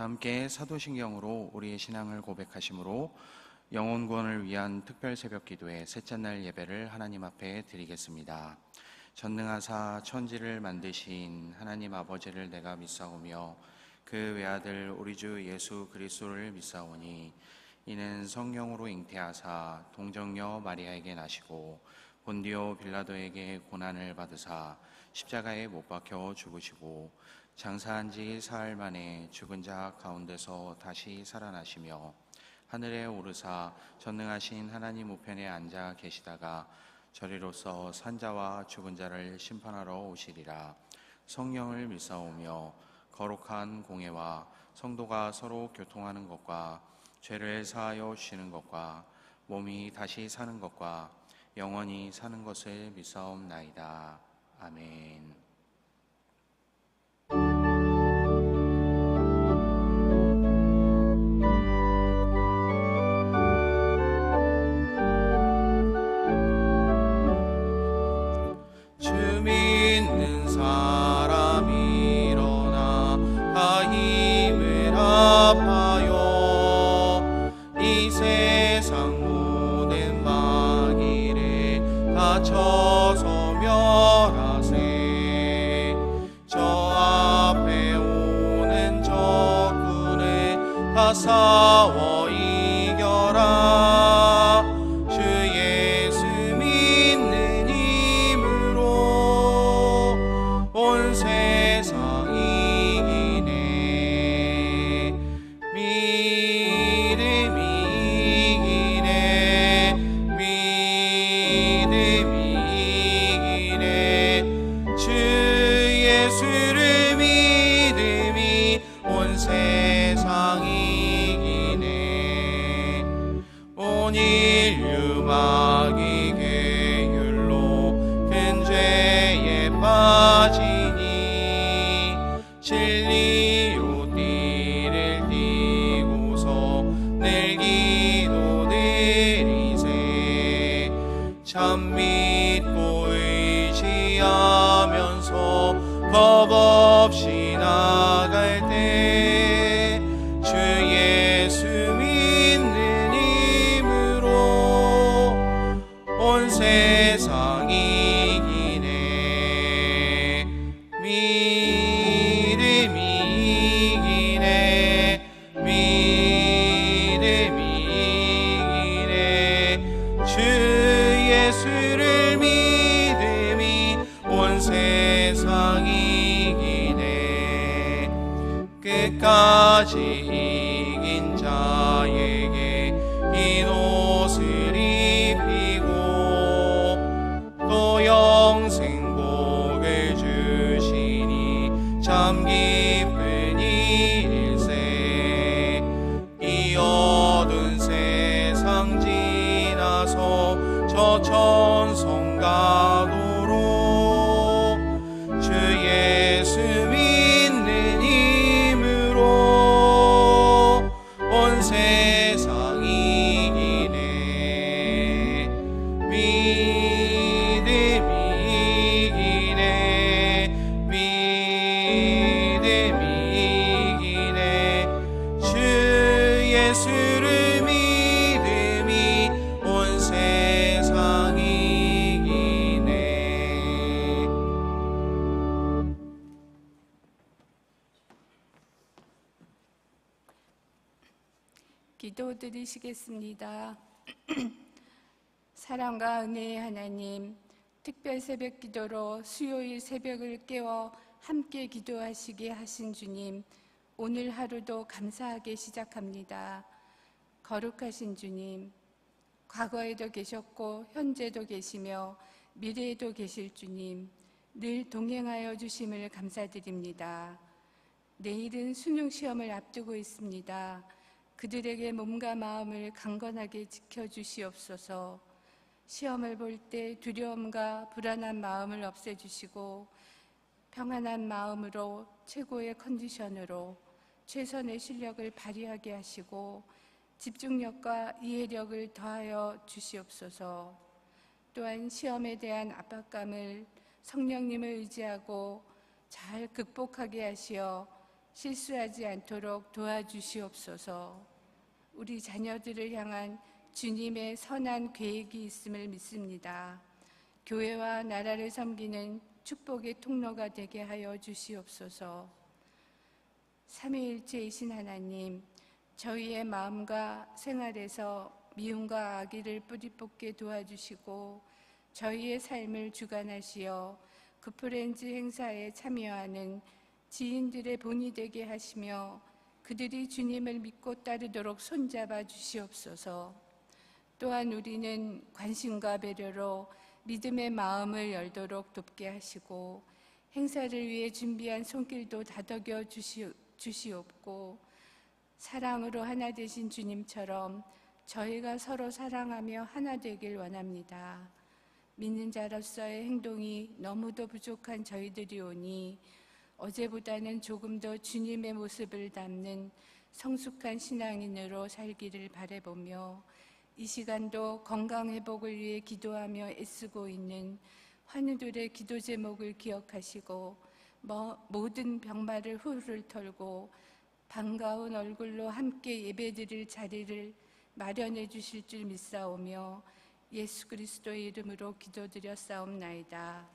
함께 사도신경으로 우리의 신앙을 고백하심으로 영혼 구원을 위한 특별 새벽 기도의 셋째 날 예배를 하나님 앞에 드리겠습니다. 전능하사 천지를 만드신 하나님 아버지를 내가 믿사오며 그 외아들 우리 주 예수 그리스도를 믿사오니 이는 성령으로 잉태하사 동정녀 마리아에게 나시고 본디오 빌라도에게 고난을 받으사 십자가에 못 박혀 죽으시고 장사한 지 사흘 만에 죽은 자 가운데서 다시 살아나시며 하늘에 오르사 전능하신 하나님 우편에 앉아 계시다가 저리로서 산자와 죽은 자를 심판하러 오시리라. 성령을 믿사오며 거룩한 공예와 성도가 서로 교통하는 것과 죄를 사하여 주시는 것과 몸이 다시 사는 것과 영원히 사는 것을 믿사옵나이다. 아멘. 주 믿는 사람 일어나 다 힘을 합하여 이 세상 모든 마귀를 다 쳐서 멸하세. 저 앞에 오는 적군을 다 싸워 이겨라. 주 예수 믿는 힘으로 온 세상 이기네. 믿음이 이기네. 믿음이 이기네. 주 예수를 믿음이 온 세상 이기네. 온 인류 마귀 계율로 큰 죄에 빠지니 진리로 띠를 띠고서 늘 기도드리세. 참 믿고 의지하면서 겁 없이 나갈 때 주 예수 믿는 힘으로 온 세상 이기네. 믿음이 이기네. 믿음이 이기네. 주 예수를 믿음이 온 세상 이기네. 끝까지 이긴 자에게 흰 옷을 입히고 또 영생복을 주시니 참 기쁜 일세. 이 어두운 세상 지나서 저 천성 가도록 주 예수 믿는 힘으로 온 세상 이기네. 믿음이 이기네. 믿음이 이기네. 주 예수를 믿음이 온 세상 이기네. 기도드리시겠습니다. 사랑과 은혜의 하나님, 특별 새벽 기도로 수요일 새벽을 깨워 함께 기도하시게 하신 주님, 오늘 하루도 감사하게 시작합니다. 거룩하신 주님, 과거에도 계셨고 현재도 계시며 미래에도 계실 주님, 늘 동행하여 주심을 감사드립니다. 내일은 수능 시험을 앞두고 있습니다. 그들에게 몸과 마음을 강건하게 지켜주시옵소서. 시험을 볼 때 두려움과 불안한 마음을 없애주시고 평안한 마음으로 최고의 컨디션으로 최선의 실력을 발휘하게 하시고 집중력과 이해력을 더하여 주시옵소서. 또한 시험에 대한 압박감을 성령님을 의지하고 잘 극복하게 하시어 실수하지 않도록 도와주시옵소서. 우리 자녀들을 향한 주님의 선한 계획이 있음을 믿습니다. 교회와 나라를 섬기는 축복의 통로가 되게 하여 주시옵소서. 삼위일체이신 하나님, 저희의 마음과 생활에서 미움과 악의를 뿌리 뽑게 도와주시고 저희의 삶을 주관하시어 그프렌즈 행사에 참여하는 지인들의 본이 되게 하시며 그들이 주님을 믿고 따르도록 손잡아 주시옵소서. 또한 우리는 관심과 배려로 믿음의 마음을 열도록 돕게 하시고 행사를 위해 준비한 손길도 다독여 주시옵고 사랑으로 하나 되신 주님처럼 저희가 서로 사랑하며 하나 되길 원합니다. 믿는 자로서의 행동이 너무도 부족한 저희들이 오니 어제보다는 조금 더 주님의 모습을 담는 성숙한 신앙인으로 살기를 바라보며 이 시간도 건강 회복을 위해 기도하며 애쓰고 있는 환우들의 기도 제목을 기억하시고 모든 병마를 후루를 털고 반가운 얼굴로 함께 예배드릴 자리를 마련해 주실 줄 믿사오며 예수 그리스도의 이름으로 기도드렸사옵나이다.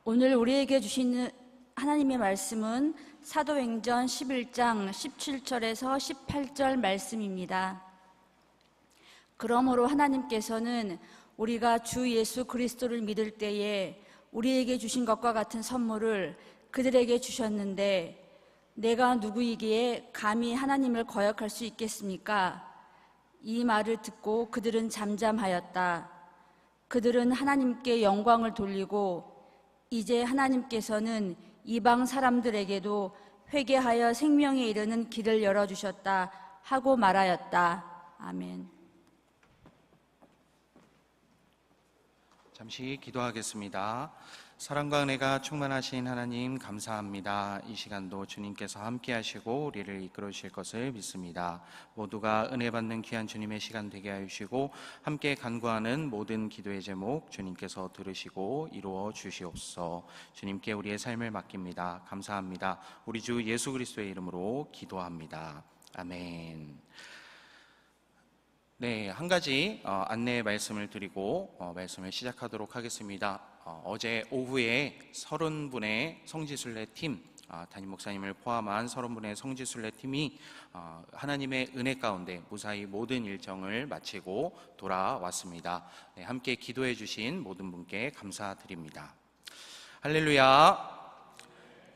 오늘 우리에게 주시는 하나님의 말씀은 사도행전 11장 17절에서 18절 말씀입니다. 그러므로 하나님께서는 우리가 주 예수 그리스도를 믿을 때에 우리에게 주신 것과 같은 선물을 그들에게 주셨는데 내가 누구이기에 감히 하나님을 거역할 수 있겠습니까? 이 말을 듣고 그들은 잠잠하였다. 그들은 하나님께 영광을 돌리고 이제 하나님께서는 이방 사람들에게도 회개하여 생명에 이르는 길을 열어주셨다 하고 말하였다. 아멘. 잠시 기도하겠습니다. 사랑과 은혜가 충만하신 하나님 감사합니다. 이 시간도 주님께서 함께 하시고 우리를 이끌어 주실 것을 믿습니다. 모두가 은혜 받는 귀한 주님의 시간 되게 하시고 함께 간구하는 모든 기도의 제목 주님께서 들으시고 이루어 주시옵소서. 주님께 우리의 삶을 맡깁니다. 감사합니다. 우리 주 예수 그리스도의 이름으로 기도합니다. 아멘. 네, 한 가지 안내 말씀을 드리고 말씀을 시작하도록 하겠습니다. 어제 오후에 30분의 성지순례팀, 담임 목사님을 포함한 30분의 성지순례팀이 하나님의 은혜 가운데 무사히 모든 일정을 마치고 돌아왔습니다. 네, 함께 기도해 주신 모든 분께 감사드립니다. 할렐루야.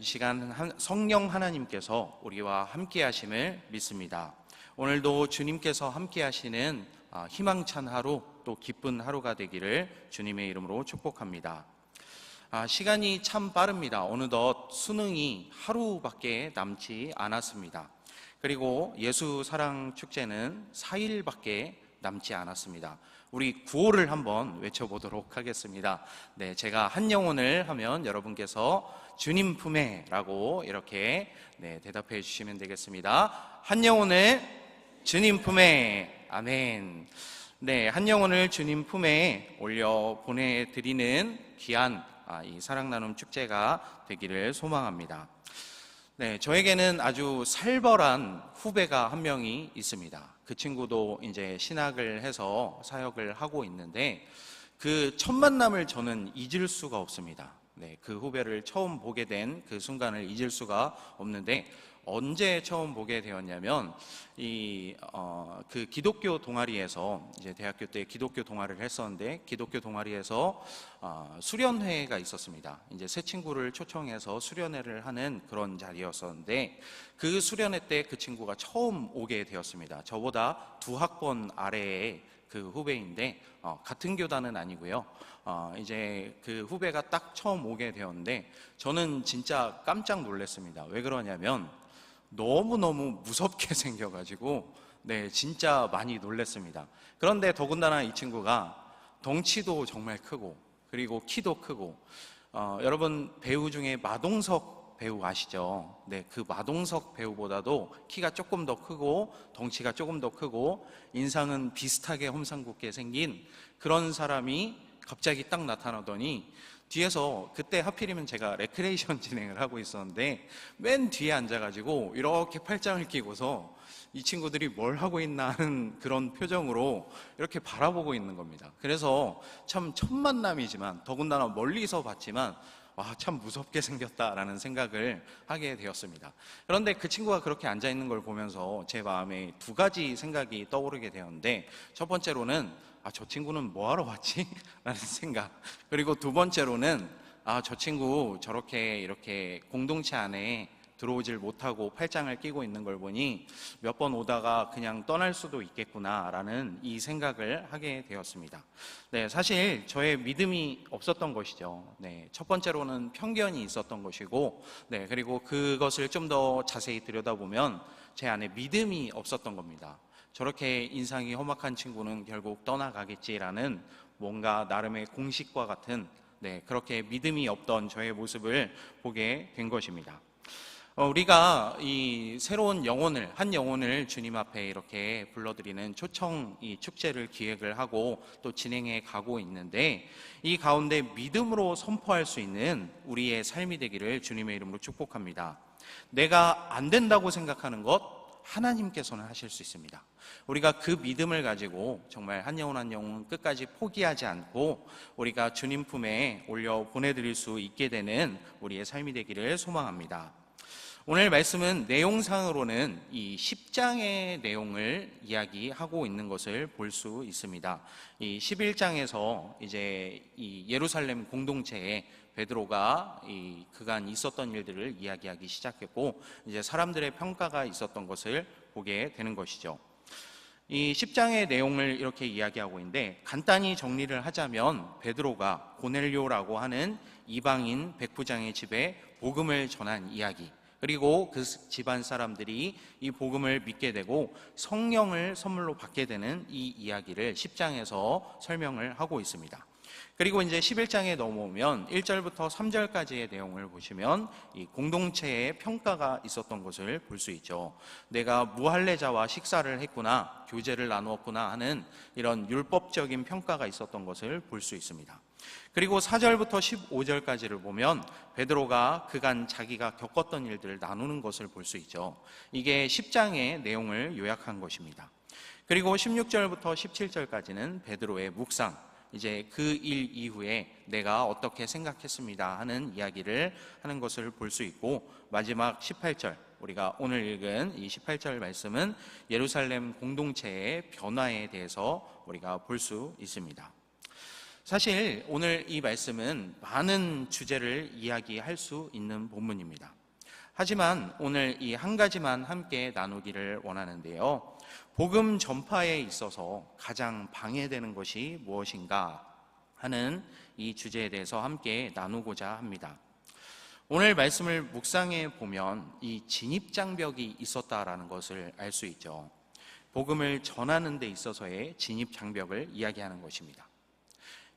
이 시간 성령 하나님께서 우리와 함께 하심을 믿습니다. 오늘도 주님께서 함께 하시는 희망찬 하루, 또 기쁜 하루가 되기를 주님의 이름으로 축복합니다. 시간이 참 빠릅니다. 어느덧 수능이 하루밖에 남지 않았습니다. 그리고 예수 사랑 축제는 4일밖에 남지 않았습니다. 우리 구호를 한번 외쳐보도록 하겠습니다. 네, 제가 한 영혼을 하면 여러분께서 주님 품에 라고 이렇게 대답해 주시면 되겠습니다. 한 영혼을 주님 품에. 아멘. 네, 한 영혼을 주님 품에 올려 보내드리는 귀한 이 사랑나눔 축제가 되기를 소망합니다. 네, 저에게는 아주 살벌한 후배가 한 명이 있습니다. 그 친구도 이제 신학을 해서 사역을 하고 있는데 그 첫 만남을 저는 잊을 수가 없습니다. 네, 그 후배를 처음 보게 된 그 순간을 잊을 수가 없는데 언제 처음 보게 되었냐면 그 기독교 동아리에서 이제 대학교 때 기독교 동아리를 했었는데 기독교 동아리에서 수련회가 있었습니다. 이제 새 친구를 초청해서 수련회를 하는 그런 자리였었는데 그 수련회 때 그 친구가 처음 오게 되었습니다. 저보다 2학번 아래의 그 후배인데 같은 교단은 아니고요. 이제 그 후배가 딱 처음 오게 되었는데 저는 진짜 깜짝 놀랐습니다. 왜 그러냐면 너무너무 무섭게 생겨가지고 네, 진짜 많이 놀랐습니다. 그런데 더군다나 이 친구가 덩치도 정말 크고 그리고 키도 크고 여러분 배우 중에 마동석 배우 아시죠? 네, 그 마동석 배우보다도 키가 조금 더 크고 덩치가 조금 더 크고 인상은 비슷하게 험상궂게 생긴 그런 사람이 갑자기 딱 나타나더니 뒤에서 그때 하필이면 제가 레크레이션 진행을 하고 있었는데 맨 뒤에 앉아가지고 이렇게 팔짱을 끼고서 이 친구들이 뭘 하고 있나 하는 그런 표정으로 이렇게 바라보고 있는 겁니다. 그래서 참 첫 만남이지만 더군다나 멀리서 봤지만 와, 참 무섭게 생겼다라는 생각을 하게 되었습니다. 그런데 그 친구가 그렇게 앉아있는 걸 보면서 제 마음에 2가지 생각이 떠오르게 되었는데 첫 번째로는 저 친구는 뭐하러 왔지? 라는 생각. 그리고 2번째로는 저 친구 저렇게 이렇게 공동체 안에 들어오질 못하고 팔짱을 끼고 있는 걸 보니 몇 번 오다가 그냥 떠날 수도 있겠구나라는 이 생각을 하게 되었습니다. 네, 사실 저의 믿음이 없었던 것이죠. 네, 첫 번째로는 편견이 있었던 것이고, 네, 그리고 그것을 좀 더 자세히 들여다보면 제 안에 믿음이 없었던 겁니다. 저렇게 인상이 험악한 친구는 결국 떠나가겠지라는 뭔가 나름의 공식과 같은 그렇게 믿음이 없던 저의 모습을 보게 된 것입니다. 우리가 이 새로운 영혼을, 한 영혼을 주님 앞에 이렇게 불러드리는 초청 이 축제를 기획을 하고 또 진행해 가고 있는데 이 가운데 믿음으로 선포할 수 있는 우리의 삶이 되기를 주님의 이름으로 축복합니다. 내가 안 된다고 생각하는 것, 하나님께서는 하실 수 있습니다. 우리가 그 믿음을 가지고 정말 한 영혼 한 영혼 끝까지 포기하지 않고 우리가 주님 품에 올려 보내드릴 수 있게 되는 우리의 삶이 되기를 소망합니다. 오늘 말씀은 내용상으로는 이 10장의 내용을 이야기하고 있는 것을 볼 수 있습니다. 이 11장에서 이제 이 예루살렘 공동체에 베드로가 그간 있었던 일들을 이야기하기 시작했고, 이제 사람들의 평가가 있었던 것을 보게 되는 것이죠. 이 10장의 내용을 이렇게 이야기하고 있는데, 간단히 정리를 하자면 베드로가 고넬료라고 하는 이방인 백부장의 집에 복음을 전한 이야기, 그리고 그 집안 사람들이 이 복음을 믿게 되고 성령을 선물로 받게 되는 이 이야기를 10장에서 설명을 하고 있습니다. 그리고 이제 11장에 넘어오면 1절부터 3절까지의 내용을 보시면 이 공동체의 평가가 있었던 것을 볼 수 있죠. 내가 무할례자와 식사를 했구나, 교제를 나누었구나 하는 이런 율법적인 평가가 있었던 것을 볼 수 있습니다. 그리고 4절부터 15절까지를 보면 베드로가 그간 자기가 겪었던 일들을 나누는 것을 볼 수 있죠. 이게 10장의 내용을 요약한 것입니다. 그리고 16절부터 17절까지는 베드로의 묵상, 이제 그 일 이후에 내가 어떻게 생각했습니다 하는 이야기를 하는 것을 볼 수 있고, 마지막 18절, 우리가 오늘 읽은 이 18절 말씀은 예루살렘 공동체의 변화에 대해서 우리가 볼 수 있습니다. 사실 오늘 이 말씀은 많은 주제를 이야기할 수 있는 본문입니다. 하지만 오늘 이 한 가지만 함께 나누기를 원하는데요, 복음 전파에 있어서 가장 방해되는 것이 무엇인가 하는 이 주제에 대해서 함께 나누고자 합니다. 오늘 말씀을 묵상해 보면 이 진입장벽이 있었다라는 것을 알 수 있죠. 복음을 전하는 데 있어서의 진입장벽을 이야기하는 것입니다.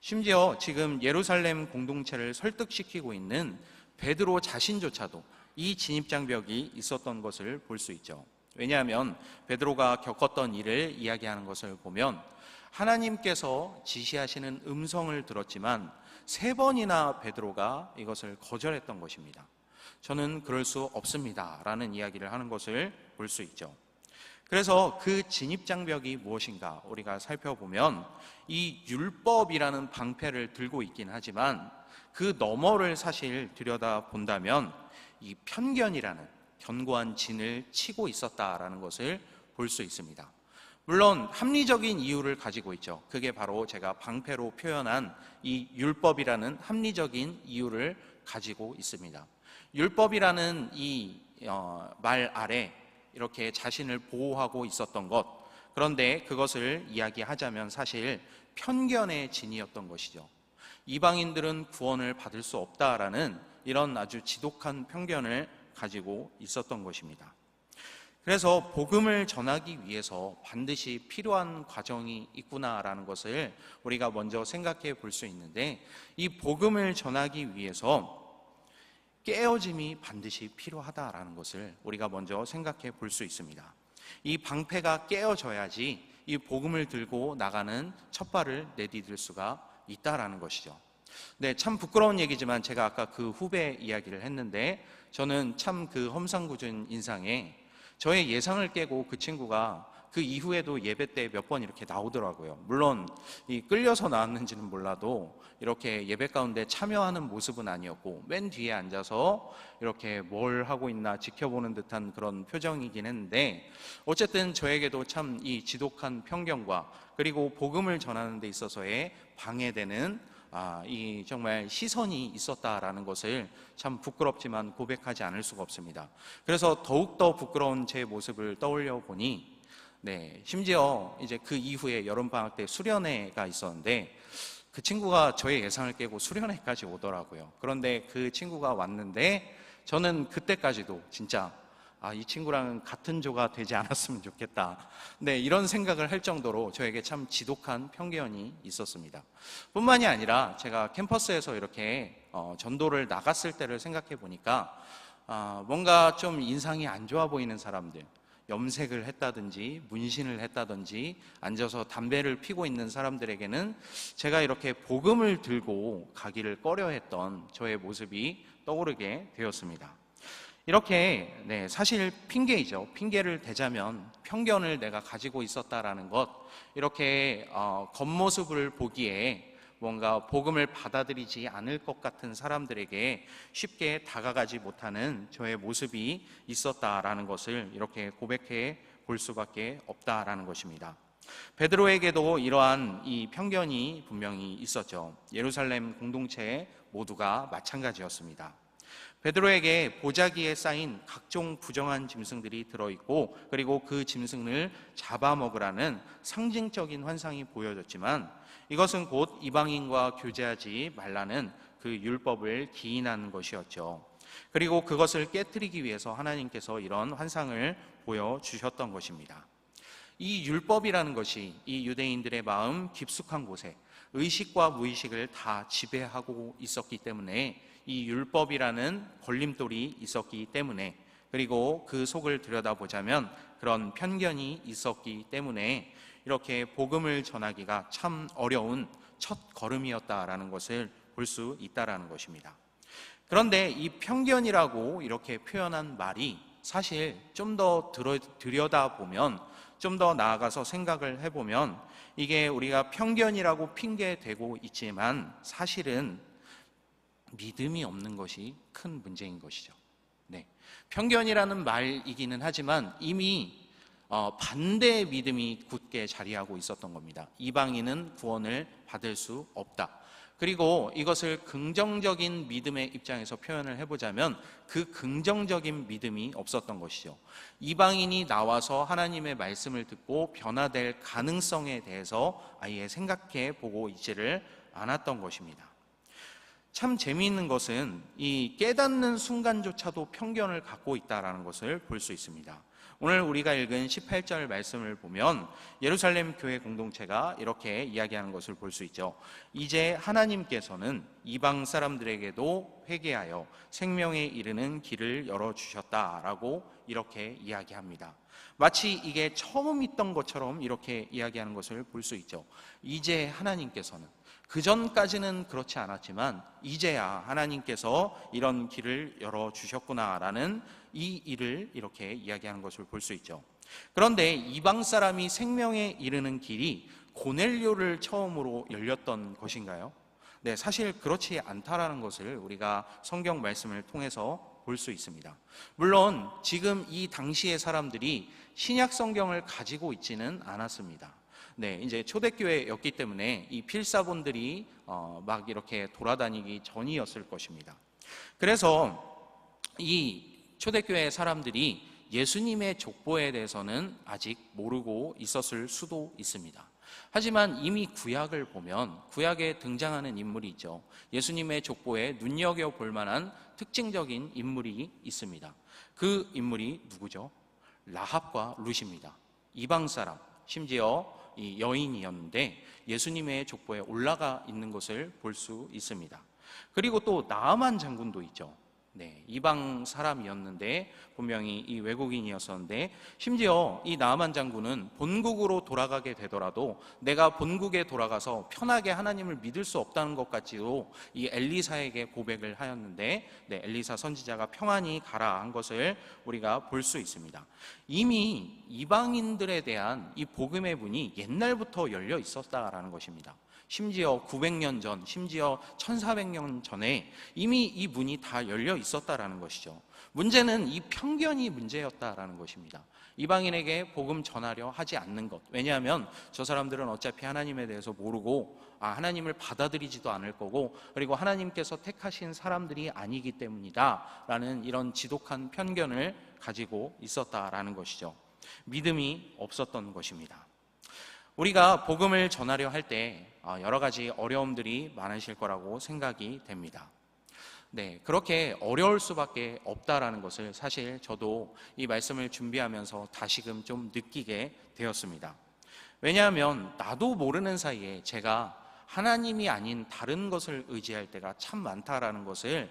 심지어 지금 예루살렘 공동체를 설득시키고 있는 베드로 자신조차도 이 진입장벽이 있었던 것을 볼 수 있죠. 왜냐하면 베드로가 겪었던 일을 이야기하는 것을 보면 하나님께서 지시하시는 음성을 들었지만 3번이나 베드로가 이것을 거절했던 것입니다. 저는 그럴 수 없습니다 라는 이야기를 하는 것을 볼 수 있죠. 그래서 그 진입장벽이 무엇인가 우리가 살펴보면 이 율법이라는 방패를 들고 있긴 하지만 그 너머를 사실 들여다본다면 이 편견이라는 견고한 진을 치고 있었다라는 것을 볼 수 있습니다. 물론 합리적인 이유를 가지고 있죠. 그게 바로 제가 방패로 표현한 이 율법이라는 합리적인 이유를 가지고 있습니다. 율법이라는 이 말 아래 이렇게 자신을 보호하고 있었던 것, 그런데 그것을 이야기하자면 사실 편견의 진이었던 것이죠. 이방인들은 구원을 받을 수 없다라는 이런 아주 지독한 편견을 가지고 있었던 것입니다. 그래서 복음을 전하기 위해서 반드시 필요한 과정이 있구나라는 것을 우리가 먼저 생각해 볼 수 있는데, 이 복음을 전하기 위해서 깨어짐이 반드시 필요하다라는 것을 우리가 먼저 생각해 볼 수 있습니다. 이 방패가 깨어져야지 이 복음을 들고 나가는 첫 발을 내디딜 수가 있다라는 것이죠. 네, 참 부끄러운 얘기지만 제가 아까 그 후배 이야기를 했는데, 저는 참 그 험상궂은 인상에 저의 예상을 깨고 그 친구가 그 이후에도 예배 때 몇 번 이렇게 나오더라고요. 물론 이 끌려서 나왔는지는 몰라도 이렇게 예배 가운데 참여하는 모습은 아니었고 맨 뒤에 앉아서 이렇게 뭘 하고 있나 지켜보는 듯한 그런 표정이긴 했는데, 어쨌든 저에게도 참 이 지독한 편견과 그리고 복음을 전하는 데 있어서의 방해되는 이 정말 시선이 있었다라는 것을 참 부끄럽지만 고백하지 않을 수가 없습니다. 그래서 더욱더 부끄러운 제 모습을 떠올려 보니, 심지어 이제 그 이후에 여름방학 때 수련회가 있었는데 그 친구가 저의 예상을 깨고 수련회까지 오더라고요. 그런데 그 친구가 왔는데 저는 그때까지도 진짜 이 친구랑은 같은 조가 되지 않았으면 좋겠다. 이런 생각을 할 정도로 저에게 참 지독한 편견이 있었습니다. 뿐만이 아니라 제가 캠퍼스에서 이렇게 전도를 나갔을 때를 생각해 보니까 뭔가 좀 인상이 안 좋아 보이는 사람들, 염색을 했다든지 문신을 했다든지 앉아서 담배를 피고 있는 사람들에게는 제가 이렇게 복음을 들고 가기를 꺼려했던 저의 모습이 떠오르게 되었습니다. 이렇게 사실 핑계이죠. 핑계를 대자면 편견을 내가 가지고 있었다라는 것, 이렇게 겉모습을 보기에 뭔가 복음을 받아들이지 않을 것 같은 사람들에게 쉽게 다가가지 못하는 저의 모습이 있었다라는 것을 이렇게 고백해 볼 수밖에 없다라는 것입니다. 베드로에게도 이러한 이 편견이 분명히 있었죠. 예루살렘 공동체 모두가 마찬가지였습니다. 베드로에게 보자기에 쌓인 각종 부정한 짐승들이 들어있고, 그리고 그 짐승을 잡아먹으라는 상징적인 환상이 보여졌지만, 이것은 곧 이방인과 교제하지 말라는 그 율법을 기인한 것이었죠. 그리고 그것을 깨뜨리기 위해서 하나님께서 이런 환상을 보여주셨던 것입니다. 이 율법이라는 것이 이 유대인들의 마음 깊숙한 곳에 의식과 무의식을 다 지배하고 있었기 때문에, 이 율법이라는 걸림돌이 있었기 때문에, 그리고 그 속을 들여다보자면 그런 편견이 있었기 때문에 이렇게 복음을 전하기가 참 어려운 첫 걸음이었다라는 것을 볼 수 있다라는 것입니다. 그런데 이 편견이라고 이렇게 표현한 말이 사실 좀 더 들여다보면, 좀 더 나아가서 생각을 해보면, 이게 우리가 편견이라고 핑계대고 있지만 사실은 믿음이 없는 것이 큰 문제인 것이죠. 편견이라는 말이기는 하지만 이미 반대의 믿음이 굳게 자리하고 있었던 겁니다. 이방인은 구원을 받을 수 없다. 그리고 이것을 긍정적인 믿음의 입장에서 표현을 해보자면 그 긍정적인 믿음이 없었던 것이죠. 이방인이 나와서 하나님의 말씀을 듣고 변화될 가능성에 대해서 아예 생각해 보고 있지를 않았던 것입니다. 참 재미있는 것은 이 깨닫는 순간조차도 편견을 갖고 있다는 것을 볼 수 있습니다. 오늘 우리가 읽은 18절 말씀을 보면 예루살렘 교회 공동체가 이렇게 이야기하는 것을 볼 수 있죠. 이제 하나님께서는 이방 사람들에게도 회개하여 생명에 이르는 길을 열어주셨다라고 이렇게 이야기합니다. 마치 이게 처음 있던 것처럼 이렇게 이야기하는 것을 볼 수 있죠. 이제 하나님께서는, 그 전까지는 그렇지 않았지만 이제야 하나님께서 이런 길을 열어주셨구나라는 이 일을 이렇게 이야기하는 것을 볼 수 있죠. 그런데 이방 사람이 생명에 이르는 길이 고넬료를 처음으로 열렸던 것인가요? 사실 그렇지 않다라는 것을 우리가 성경 말씀을 통해서 볼 수 있습니다. 물론 지금 이 당시의 사람들이 신약 성경을 가지고 있지는 않았습니다. 이제 초대교회였기 때문에 이 필사본들이 막 이렇게 돌아다니기 전이었을 것입니다. 그래서 이 초대교회 사람들이 예수님의 족보에 대해서는 아직 모르고 있었을 수도 있습니다. 하지만 이미 구약을 보면 구약에 등장하는 인물이 있죠. 예수님의 족보에 눈여겨볼 만한 특징적인 인물이 있습니다. 그 인물이 누구죠? 라합과 룻입니다. 이방 사람, 심지어 이 여인이었는데 예수님의 족보에 올라가 있는 것을 볼 수 있습니다. 그리고 또 나아만 장군도 있죠. 이방 사람이었는데 분명히 이 외국인이었었는데, 심지어 이 나아만 장군은 본국으로 돌아가게 되더라도 내가 본국에 돌아가서 편하게 하나님을 믿을 수 없다는 것까지도 이 엘리사에게 고백을 하였는데, 엘리사 선지자가 평안히 가라 한 것을 우리가 볼 수 있습니다. 이미 이방인들에 대한 이 복음의 문이 옛날부터 열려 있었다라는 것입니다. 심지어 900년 전, 심지어 1400년 전에 이미 이 문이 다 열려 있었다라는 것이죠. 문제는 이 편견이 문제였다라는 것입니다. 이방인에게 복음 전하려 하지 않는 것. 왜냐하면 저 사람들은 어차피 하나님에 대해서 모르고 하나님을 받아들이지도 않을 거고, 그리고 하나님께서 택하신 사람들이 아니기 때문이다 라는 이런 지독한 편견을 가지고 있었다라는 것이죠. 믿음이 없었던 것입니다. 우리가 복음을 전하려 할 때 여러 가지 어려움들이 많으실 거라고 생각이 됩니다. 그렇게 어려울 수밖에 없다라는 것을 사실 저도 이 말씀을 준비하면서 다시금 좀 느끼게 되었습니다. 왜냐하면 나도 모르는 사이에 제가 하나님이 아닌 다른 것을 의지할 때가 참 많다라는 것을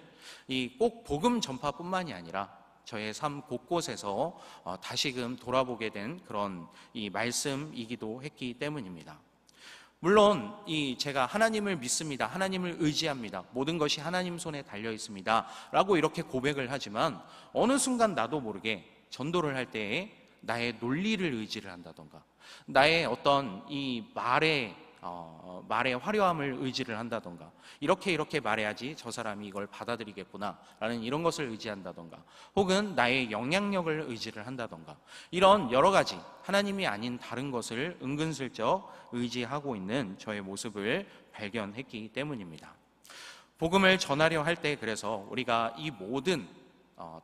꼭 복음 전파뿐만이 아니라 저의 삶 곳곳에서 다시금 돌아보게 된 그런 이 말씀이기도 했기 때문입니다. 물론 제가 하나님을 믿습니다, 하나님을 의지합니다, 모든 것이 하나님 손에 달려 있습니다 라고 이렇게 고백을 하지만 어느 순간 나도 모르게 전도를 할 때에 나의 논리를 의지를 한다던가, 나의 어떤 이 말의 화려함을 의지를 한다던가, 이렇게 말해야지 저 사람이 이걸 받아들이겠구나 라는 이런 것을 의지한다던가, 혹은 나의 영향력을 의지를 한다던가, 이런 여러 가지 하나님이 아닌 다른 것을 은근슬쩍 의지하고 있는 저의 모습을 발견했기 때문입니다. 복음을 전하려 할 때 그래서 우리가 이 모든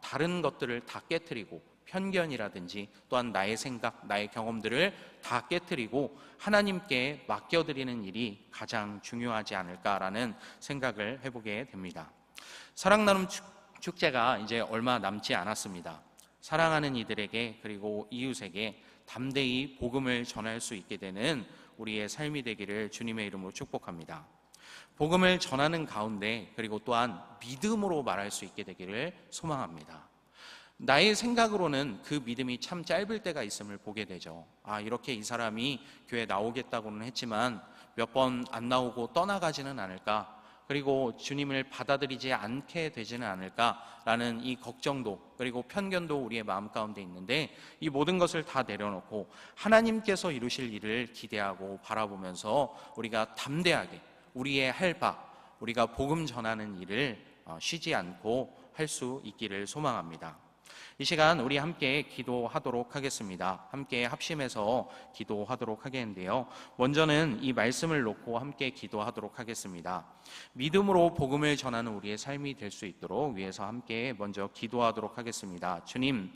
다른 것들을 다 깨트리고, 편견이라든지 또한 나의 생각, 나의 경험들을 다 깨트리고 하나님께 맡겨드리는 일이 가장 중요하지 않을까라는 생각을 해보게 됩니다. 사랑 나눔 축제가 이제 얼마 남지 않았습니다. 사랑하는 이들에게, 그리고 이웃에게 담대히 복음을 전할 수 있게 되는 우리의 삶이 되기를 주님의 이름으로 축복합니다. 복음을 전하는 가운데 그리고 또한 믿음으로 말할 수 있게 되기를 소망합니다. 나의 생각으로는 그 믿음이 참 짧을 때가 있음을 보게 되죠. 이렇게 이 사람이 교회 나오겠다고는 했지만 몇 번 안 나오고 떠나가지는 않을까, 그리고 주님을 받아들이지 않게 되지는 않을까라는 이 걱정도, 그리고 편견도 우리의 마음 가운데 있는데, 이 모든 것을 다 내려놓고 하나님께서 이루실 일을 기대하고 바라보면서 우리가 담대하게 우리의 할 바, 우리가 복음 전하는 일을 쉬지 않고 할 수 있기를 소망합니다. 이 시간 우리 함께 기도하도록 하겠습니다. 함께 합심해서 기도하도록 하겠는데요, 먼저는 이 말씀을 놓고 함께 기도하도록 하겠습니다. 믿음으로 복음을 전하는 우리의 삶이 될 수 있도록 위해서 함께 먼저 기도하도록 하겠습니다. 주님,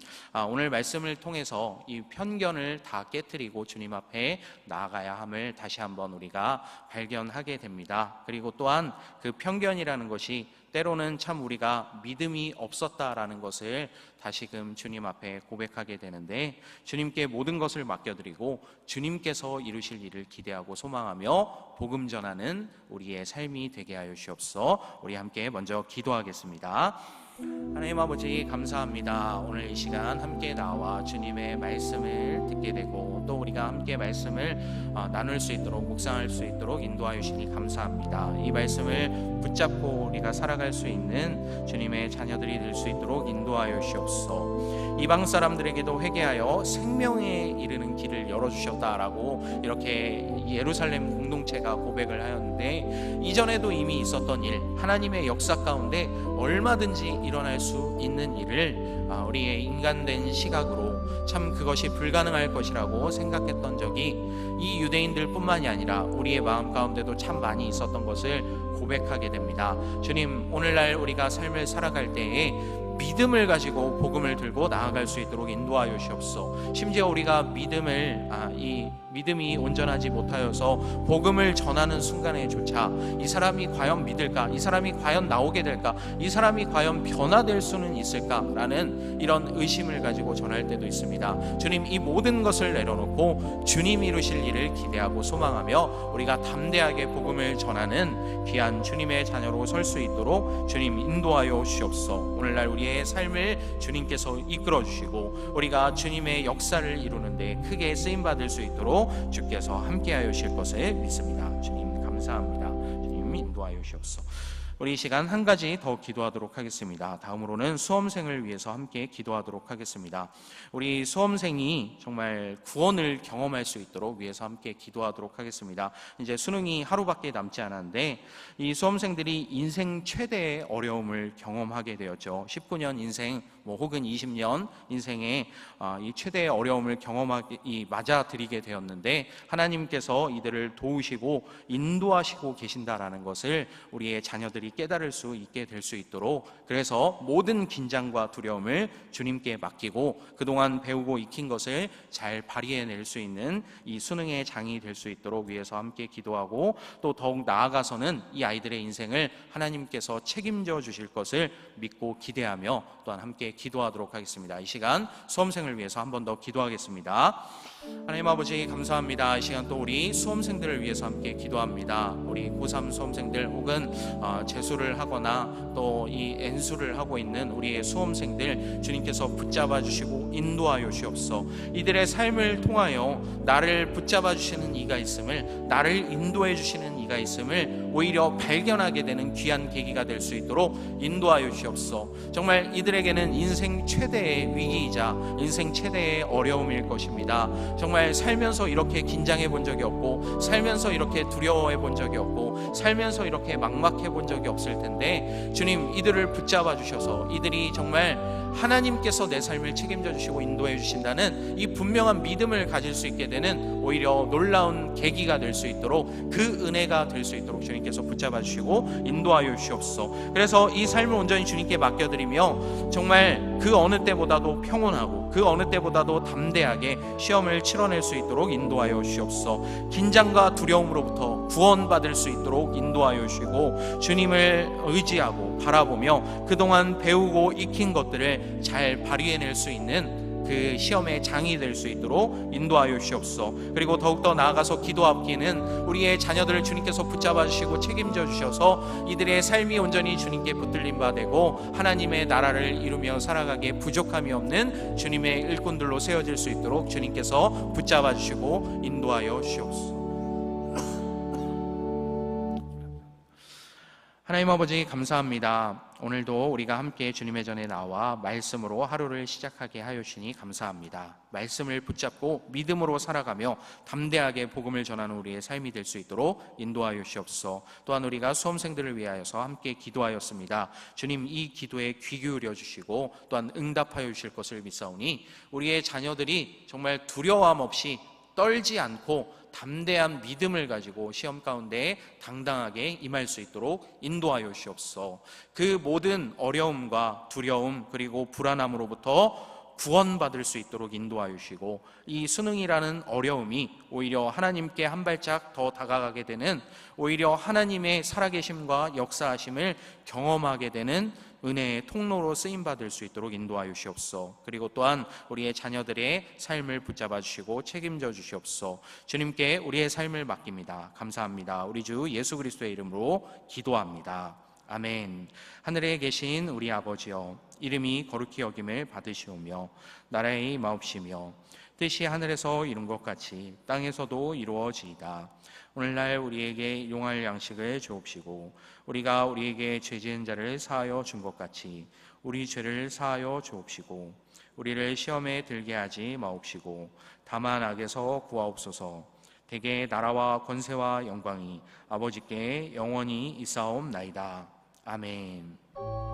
오늘 말씀을 통해서 이 편견을 다 깨트리고 주님 앞에 나아가야 함을 다시 한번 우리가 발견하게 됩니다. 그리고 또한 그 편견이라는 것이 때로는 참 우리가 믿음이 없었다라는 것을 다시금 주님 앞에 고백하게 되는데, 주님께 모든 것을 맡겨드리고 주님께서 이루실 일을 기대하고 소망하며 복음 전하는 우리의 삶이 되게 하여 주옵소서. 우리 함께 먼저 기도하겠습니다. 하나님 아버지, 감사합니다. 오늘 이 시간 함께 나와 주님의 말씀을 듣게 되고, 또 우리가 함께 말씀을 나눌 수 있도록, 묵상할 수 있도록 인도하여 주시니 감사합니다. 이 말씀을 붙잡고 우리가 살아갈 수 있는 주님의 자녀들이 될 수 있도록 인도하여 주옵소서. 이방 사람들에게도 회개하여 생명에 이르는 길을 열어주셨다라고 이렇게 예루살렘 공동체가 고백을 하였는데, 이전에도 이미 있었던 일, 하나님의 역사 가운데 얼마든지 일어날 수 있는 일을 우리의 인간된 시각으로 참 그것이 불가능할 것이라고 생각했던 적이 이 유대인들 뿐만이 아니라 우리의 마음 가운데도 참 많이 있었던 것을 고백하게 됩니다. 주님, 오늘날 우리가 삶을 살아갈 때에 믿음을 가지고 복음을 들고 나아갈 수 있도록 인도하여 주옵소서. 심지어 우리가 믿음이 온전하지 못하여서 복음을 전하는 순간에조차 이 사람이 과연 믿을까? 이 사람이 과연 나오게 될까? 이 사람이 과연 변화될 수는 있을까? 라는 이런 의심을 가지고 전할 때도 있습니다. 주님, 이 모든 것을 내려놓고 주님 이루실 일을 기대하고 소망하며 우리가 담대하게 복음을 전하는 귀한 주님의 자녀로 설 수 있도록 주님 인도하여 주옵소서. 오늘날 우리의 삶을 주님께서 이끌어 주시고 우리가 주님의 역사를 이루는데 크게 쓰임받을 수 있도록 주께서 함께하여 주실 것을 믿습니다. 주님 감사합니다. 주님 인도하여 주옵소서. 우리 이 시간 한 가지 더 기도하도록 하겠습니다. 다음으로는 수험생을 위해서 함께 기도하도록 하겠습니다. 우리 수험생이 정말 구원을 경험할 수 있도록 위해서 함께 기도하도록 하겠습니다. 이제 수능이 하루밖에 남지 않았는데 이 수험생들이 인생 최대의 어려움을 경험하게 되었죠. 19년 인생 혹은 20년 인생에 이 최대의 어려움을 맞아들이게 되었는데, 하나님께서 이들을 도우시고 인도하시고 계신다라는 것을 우리의 자녀들이 깨달을 수 있게 될 수 있도록, 그래서 모든 긴장과 두려움을 주님께 맡기고 그동안 배우고 익힌 것을 잘 발휘해낼 수 있는 이 수능의 장이 될 수 있도록 위해서 함께 기도하고, 또 더욱 나아가서는 이 아이들의 인생을 하나님께서 책임져 주실 것을 믿고 기대하며 또한 함께 기도하도록 하겠습니다. 이 시간 수험생을 위해서 한 번 더 기도하겠습니다. 하나님 아버지 감사합니다. 이 시간 또 우리 수험생들을 위해서 함께 기도합니다. 우리 고3 수험생들 혹은 재수를 하거나 또 이 N수를 하고 있는 우리의 수험생들 주님께서 붙잡아 주시고 인도하여 주옵소서. 이들의 삶을 통하여 나를 붙잡아 주시는 이가 있음을, 나를 인도해 주시는 이가 있음을 오히려 발견하게 되는 귀한 계기가 될 수 있도록 인도하여 주옵소서. 정말 이들에게는 인생 최대의 위기이자 인생 최대의 어려움일 것입니다. 정말 살면서 이렇게 긴장해 본 적이 없고, 살면서 이렇게 두려워해 본 적이 없고, 살면서 이렇게 막막해 본 적이 없을 텐데, 주님 이들을 붙잡아 주셔서 이들이 정말 하나님께서 내 삶을 책임져 주시고 인도해 주신다는 이 분명한 믿음을 가질 수 있게 되는 오히려 놀라운 계기가 될 수 있도록, 그 은혜가 될 수 있도록 주님께서 붙잡아 주시고 인도하여 주시옵소서. 그래서 이 삶을 온전히 주님께 맡겨드리며 정말 그 어느 때보다도 평온하고 그 어느 때보다도 담대하게 시험을 치러낼 수 있도록 인도하여 주시옵소서. 긴장과 두려움으로부터 구원받을 수 있도록 인도하여 주시고, 주님을 의지하고 바라보며 그동안 배우고 익힌 것들을 잘 발휘해낼 수 있는 그 시험의 장이 될 수 있도록 인도하여 주시옵소서. 그리고 더욱더 나아가서 기도하기는 우리의 자녀들을 주님께서 붙잡아 주시고 책임져 주셔서 이들의 삶이 온전히 주님께 붙들림 바 되고 하나님의 나라를 이루며 살아가기에 부족함이 없는 주님의 일꾼들로 세워질 수 있도록 주님께서 붙잡아 주시고 인도하여 주시옵소서. 하나님 아버지 감사합니다. 오늘도 우리가 함께 주님의 전에 나와 말씀으로 하루를 시작하게 하여 주시니 감사합니다. 말씀을 붙잡고 믿음으로 살아가며 담대하게 복음을 전하는 우리의 삶이 될 수 있도록 인도하여 주시옵소서. 또한 우리가 수험생들을 위하여서 함께 기도하였습니다. 주님 이 기도에 귀 기울여 주시고 또한 응답하여 주실 것을 믿사오니 우리의 자녀들이 정말 두려움 없이 떨지 않고 담대한 믿음을 가지고 시험 가운데 당당하게 임할 수 있도록 인도하여 주시옵소서. 그 모든 어려움과 두려움 그리고 불안함으로부터 구원받을 수 있도록 인도하여 주시고, 이 수능이라는 어려움이 오히려 하나님께 한 발짝 더 다가가게 되는, 오히려 하나님의 살아계심과 역사하심을 경험하게 되는 은혜의 통로로 쓰임받을 수 있도록 인도하여 주시옵소서. 그리고 또한 우리의 자녀들의 삶을 붙잡아 주시고 책임져 주시옵소서. 주님께 우리의 삶을 맡깁니다. 감사합니다. 우리 주 예수 그리스도의 이름으로 기도합니다. 아멘. 하늘에 계신 우리 아버지여, 이름이 거룩히 여김을 받으시오며 나라의 마옵시며 뜻이 하늘에서 이룬 것 같이 땅에서도 이루어지이다. 오늘날 우리에게 용할 양식을 주옵시고 우리가 우리에게 죄 지은 자를 사하여 준 것 같이 우리 죄를 사하여 주옵시고 우리를 시험에 들게 하지 마옵시고 다만 악에서 구하옵소서. 대개 나라와 권세와 영광이 아버지께 영원히 있사옵나이다. 아멘.